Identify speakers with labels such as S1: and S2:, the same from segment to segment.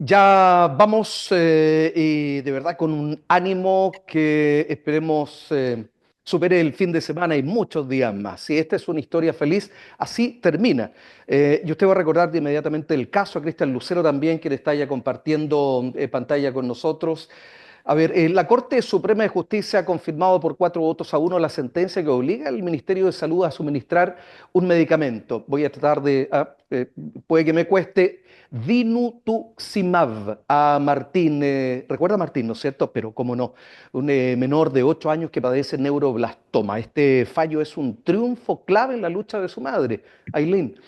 S1: Ya vamos y de verdad con un ánimo que esperemos supere el fin de semana y muchos días más. Si esta es una historia feliz, así termina. Y usted va a recordar de inmediatamente el caso a Cristian Lucero también, quien está ya compartiendo pantalla con nosotros. A ver, la Corte Suprema de Justicia ha confirmado por 4 votos a 1 la sentencia que obliga al Ministerio de Salud a suministrar un medicamento. Voy a tratar de, puede que me cueste, Dinutuximab a Martín. Recuerda a Martín, ¿no es cierto? Pero cómo no, un menor de 8 años que padece neuroblastoma. Este fallo es un triunfo clave en la lucha de su madre, Aileen,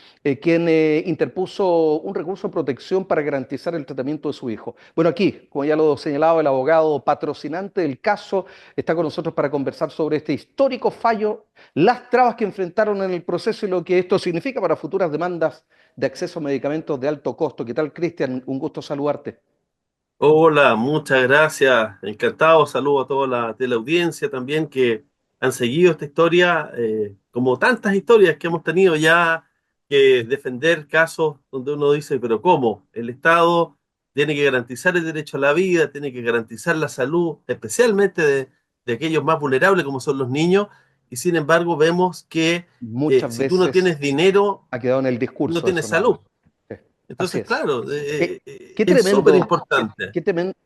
S1: quien interpuso un recurso de protección para garantizar el tratamiento de su hijo. Bueno, aquí, como ya lo señalaba el abogado patrocinante del caso, está con nosotros para conversar sobre este histórico fallo, las trabas que enfrentaron en el proceso y lo que esto significa para futuras demandas de acceso a medicamentos de alto costo. ¿Qué tal, Cristian? Un gusto saludarte.
S2: Hola, muchas gracias. Encantado. Saludo a toda la teleaudiencia también que han seguido esta historia, como tantas historias que hemos tenido ya que defender casos donde uno dice, pero ¿cómo? El Estado tiene que garantizar el derecho a la vida, tiene que garantizar la salud, especialmente de aquellos más vulnerables como son los niños, y sin embargo vemos que
S1: Muchas
S2: si tú no tienes
S1: veces
S2: dinero,
S1: ha quedado en el
S2: no
S1: discurso
S2: tienes
S1: eso nada más.
S2: salud.
S1: Sí, así
S2: Entonces,
S1: es.
S2: claro,
S1: Qué
S2: es súper
S1: tremendo,
S2: importante.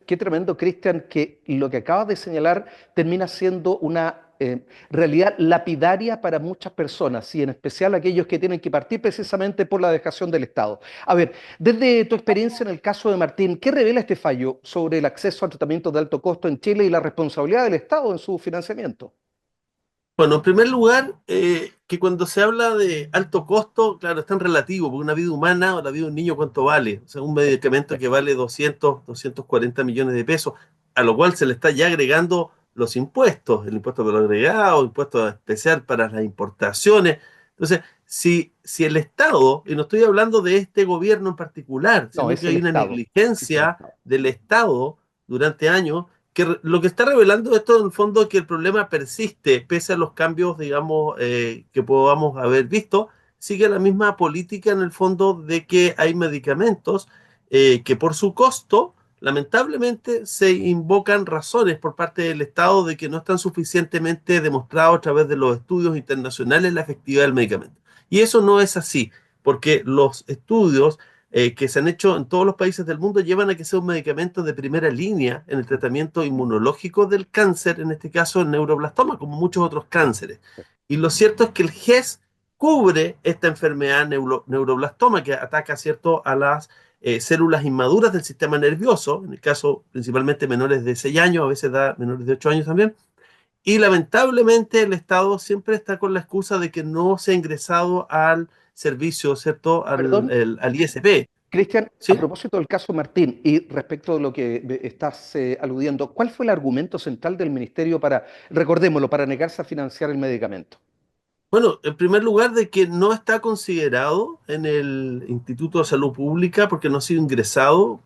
S1: qué tremendo, Cristian, que lo que acabas de señalar termina siendo una realidad lapidaria para muchas personas, y en especial aquellos que tienen que partir precisamente por la dejación del Estado. A ver, desde tu experiencia en el caso de Martín, ¿qué revela este fallo sobre el acceso a tratamientos de alto costo en Chile y la responsabilidad del Estado en su financiamiento?
S2: Bueno, en primer lugar, que cuando se habla de alto costo, claro, es tan relativo, porque una vida humana o la vida de un niño, ¿cuánto vale? O sea, un medicamento que vale 240 millones de pesos, a lo cual se le está ya agregando los impuestos, el impuesto por agregado, impuesto especial para las importaciones. Entonces, si el Estado, y no estoy hablando de este gobierno en particular,
S1: No,
S2: sino que
S1: es el
S2: hay una
S1: Estado. Es el
S2: negligencia
S1: Estado.
S2: del Estado durante años lo que está revelando esto en el fondo es que el problema persiste, pese a los cambios, digamos, que podamos haber visto, sigue la misma política en el fondo de que hay medicamentos que por su costo, lamentablemente, se invocan razones por parte del Estado de que no están suficientemente demostrados a través de los estudios internacionales la efectividad del medicamento. Y eso no es así, porque los estudios que se han hecho en todos los países del mundo llevan a que sea un medicamento de primera línea en el tratamiento inmunológico del cáncer, en este caso el neuroblastoma, como muchos otros cánceres. Y lo cierto es que el GES cubre esta enfermedad neuroblastoma que ataca, ¿cierto?, a las células inmaduras del sistema nervioso, en el caso principalmente menores de 6 años, a veces da menores de 8 años también. Y lamentablemente el Estado siempre está con la excusa de que no se ha ingresado al servicio, ¿cierto?
S1: Perdón,
S2: Al ISP,
S1: Cristian, a
S2: ¿sí?
S1: propósito del caso Martín y respecto de lo que estás aludiendo, ¿cuál fue el argumento central del ministerio para, recordémoslo, para negarse a financiar el medicamento?
S2: Bueno, en primer lugar, de que no está considerado en el Instituto de Salud Pública porque no ha sido ingresado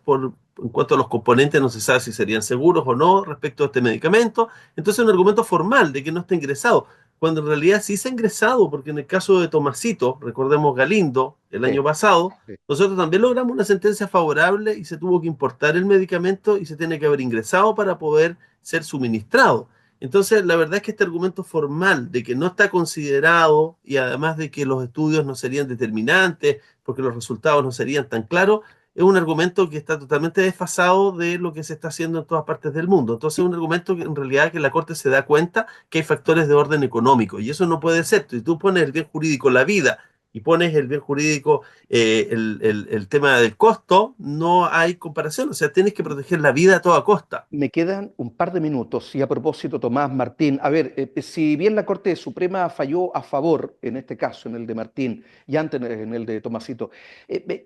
S2: en cuanto a los componentes, no se sabe si serían seguros o no respecto a este medicamento. Entonces, un argumento formal de que no está ingresado, cuando en realidad sí se ha ingresado, porque en el caso de Tomasito, recordemos Galindo, el
S1: Sí,
S2: año pasado,
S1: sí.
S2: nosotros también logramos una sentencia favorable y se tuvo que importar el medicamento y se tiene que haber ingresado para poder ser suministrado. Entonces, la verdad es que este argumento formal de que no está considerado y además de que los estudios no serían determinantes porque los resultados no serían tan claros, es un argumento que está totalmente desfasado de lo que se está haciendo en todas partes del mundo. Entonces, es un argumento que en realidad que la Corte se da cuenta que hay factores de orden económico y eso no puede ser. Si tú pones el bien jurídico, la vida, y pones el bien jurídico, el tema del costo, no hay comparación. O sea, tienes que proteger la vida a toda costa.
S1: Me quedan un par de minutos y a propósito, Tomás Martín, a ver, si bien la Corte Suprema falló a favor, en este caso, en el de Martín y antes en el de Tomasito,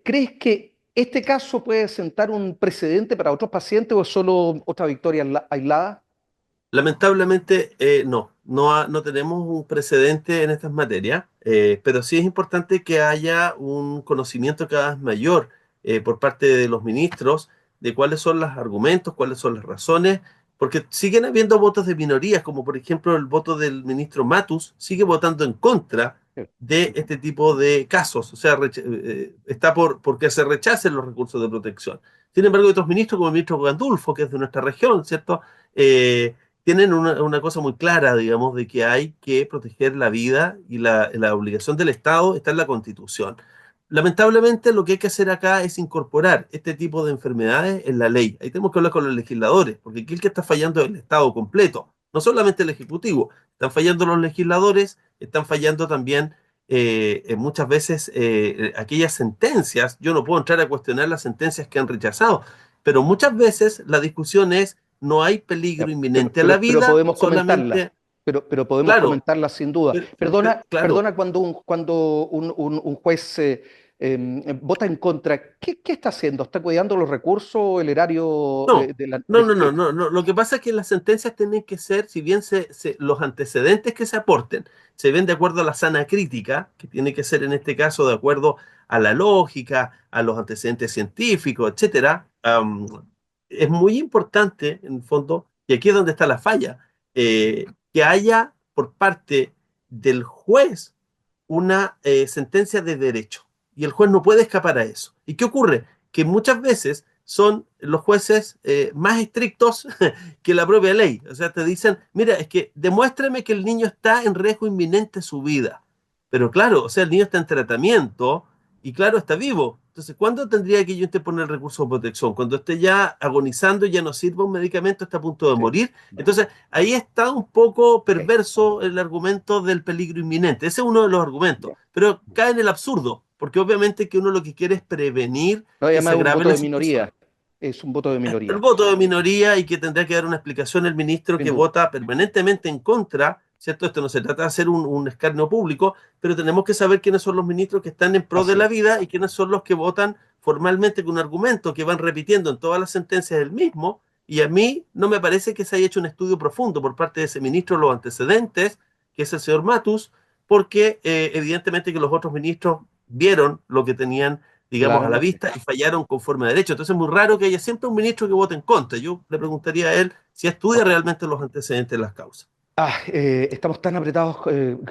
S1: ¿crees que este caso puede sentar un precedente para otros pacientes o es solo otra victoria aislada?
S2: Lamentablemente, no tenemos un precedente en estas materias, pero sí es importante que haya un conocimiento cada vez mayor por parte de los ministros de cuáles son los argumentos, cuáles son las razones, porque siguen habiendo votos de minorías, como por ejemplo el voto del ministro Matus, sigue votando en contra
S1: Sí.
S2: de este tipo de casos, o sea, está porque se rechacen los recursos de protección. Sin embargo, hay otros ministros, como el ministro Gandulfo, que es de nuestra región, ¿cierto? Tienen una cosa muy clara, digamos, de que hay que proteger la vida y la obligación del Estado está en la Constitución. Lamentablemente, lo que hay que hacer acá es incorporar este tipo de enfermedades en la ley. Ahí tenemos que hablar con los legisladores, porque aquí el que está fallando es el Estado completo, no solamente el Ejecutivo. Están fallando los legisladores, están fallando también muchas veces aquellas sentencias. Yo no puedo entrar a cuestionar las sentencias que han rechazado, pero muchas veces la discusión es, no hay peligro
S1: Ya,
S2: inminente a la
S1: pero
S2: vida,
S1: podemos comentarla,
S2: solamente,
S1: pero podemos
S2: claro,
S1: comentarla sin duda.
S2: pero,
S1: Perdona,
S2: claro,
S1: perdona cuando un juez vota en contra, ¿qué está haciendo? ¿Está cuidando los recursos, el erario
S2: no,
S1: de la...
S2: no, no, no, no, no. Lo que pasa es que las sentencias tienen que ser, si bien los antecedentes que se aporten se ven de acuerdo a la sana crítica, que tiene que ser en este caso de acuerdo a la lógica, a los antecedentes científicos, etcétera, es muy importante, en el fondo, y aquí es donde está la falla, que haya por parte del juez una sentencia de derecho. Y el juez no puede escapar a eso. ¿Y qué ocurre? Que muchas veces son los jueces más estrictos que la propia ley. O sea, te dicen, mira, es que demuéstrame que el niño está en riesgo inminente de su vida. Pero claro, o sea, el niño está en tratamiento y claro, está vivo. Entonces, ¿cuándo tendría que yo interponer el recurso de protección? Cuando esté ya agonizando, ya no sirva un medicamento, está a punto de
S1: Sí,
S2: morir.
S1: ya,
S2: Entonces, ahí está un poco
S1: ok,
S2: perverso el argumento del peligro inminente. Ese es uno de los argumentos,
S1: ya.
S2: pero cae en el absurdo, porque obviamente que uno lo que quiere es prevenir
S1: No,
S2: que se
S1: además es un
S2: agrave
S1: voto
S2: la
S1: de
S2: situación.
S1: minoría, es un voto de
S2: El
S1: minoría.
S2: voto de minoría y que tendrá que dar una explicación el ministro
S1: Sin
S2: que
S1: duda.
S2: vota permanentemente en contra, ¿cierto? Esto no se trata de hacer un escarnio público, pero tenemos que saber quiénes son los ministros que están en pro de
S1: Así
S2: la
S1: es.
S2: vida y quiénes son los que votan formalmente con un argumento que van repitiendo en todas las sentencias el mismo. Y a mí no me parece que se haya hecho un estudio profundo por parte de ese ministro los antecedentes, que es el señor Matus, porque evidentemente que los otros ministros vieron lo que tenían, digamos, a la
S1: Claro.
S2: vista y fallaron conforme a derecho. Entonces es muy raro que haya siempre un ministro que vote en contra. Yo le preguntaría a él si estudia
S1: Ok.
S2: realmente los antecedentes de las causas.
S1: Estamos tan apretados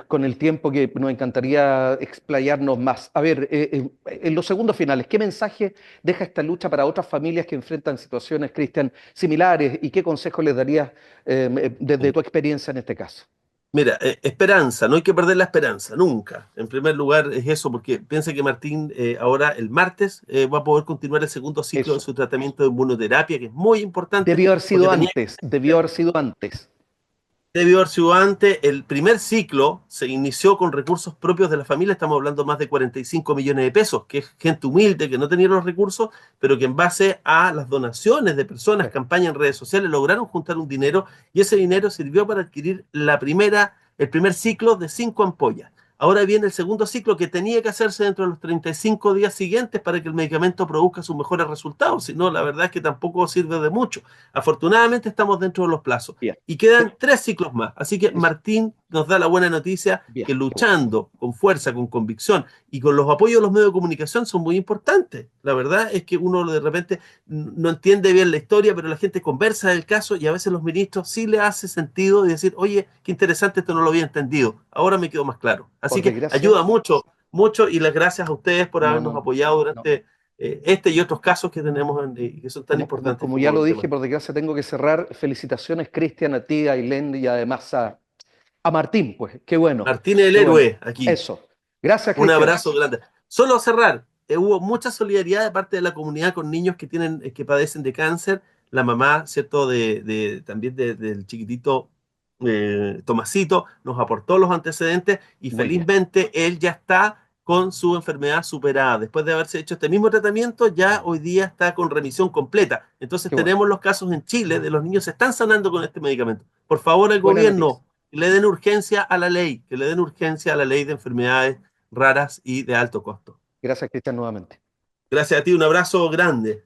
S1: con el tiempo que nos encantaría explayarnos más. A ver, en los segundos finales, ¿qué mensaje deja esta lucha para otras familias que enfrentan situaciones, Cristian, similares? ¿Y qué consejo les darías desde tu experiencia en este caso?
S2: Mira, esperanza, no hay que perder la esperanza, nunca. En primer lugar es eso, porque piensa que Martín ahora el martes va a poder continuar el segundo ciclo de
S1: Eso.
S2: su tratamiento de inmunoterapia, que es muy importante
S1: Debió haber
S2: porque
S1: sido
S2: tenía
S1: antes, debió haber sido antes.
S2: debió haber sido antes. El primer ciclo se inició con recursos propios de la familia, estamos hablando más de 45 millones de pesos, que es gente humilde que no tenía los recursos, pero que en base a las donaciones de personas,
S1: Sí,
S2: campañas en redes sociales, lograron juntar un dinero y ese dinero sirvió para adquirir el primer ciclo de 5 ampollas. Ahora viene el segundo ciclo que tenía que hacerse dentro de los 35 días siguientes para que el medicamento produzca sus mejores resultados. Si no, la verdad es que tampoco sirve de mucho. Afortunadamente estamos dentro de los plazos
S1: bien.
S2: y quedan 3 ciclos más. Así que
S1: Eso,
S2: Martín nos da la buena noticia
S1: bien.
S2: que luchando con fuerza, con convicción y con los apoyos de los medios de comunicación son muy importantes. La verdad es que uno de repente no entiende bien la historia, pero la gente conversa del caso y a veces los ministros sí le hace sentido y decir, oye, qué interesante, esto no lo había entendido. Ahora me quedó más claro. Así
S1: Por
S2: que
S1: desgracia,
S2: ayuda mucho, mucho y las gracias a ustedes por
S1: no,
S2: habernos
S1: no,
S2: apoyado
S1: no.
S2: durante este y otros casos que tenemos que son tan importantes
S1: Como ya
S2: como
S1: lo
S2: el
S1: dije,
S2: tema.
S1: por desgracia tengo que cerrar. Felicitaciones, Cristian, a ti, a Ailén y además a Martín, pues. Qué bueno,
S2: Martín es el
S1: qué bueno.
S2: héroe aquí.
S1: Eso. Gracias,
S2: Un
S1: Cristian.
S2: abrazo grande. Solo a cerrar, hubo mucha solidaridad de parte de la comunidad con niños que tienen, que padecen de cáncer. La mamá, ¿cierto? También del chiquitito Tomasito nos aportó los antecedentes y
S1: Muy bien.
S2: felizmente él ya está con su enfermedad superada. Después de haberse hecho este mismo tratamiento, ya hoy día está con remisión completa. Entonces
S1: Qué bueno.
S2: tenemos los casos en Chile de los niños que se están sanando con este medicamento. Por favor, al
S1: Buena noticia.
S2: gobierno, que le den urgencia a la ley, que le den urgencia a la ley de enfermedades raras y de alto costo.
S1: Gracias, Cristian, nuevamente.
S2: Gracias a ti, un abrazo grande.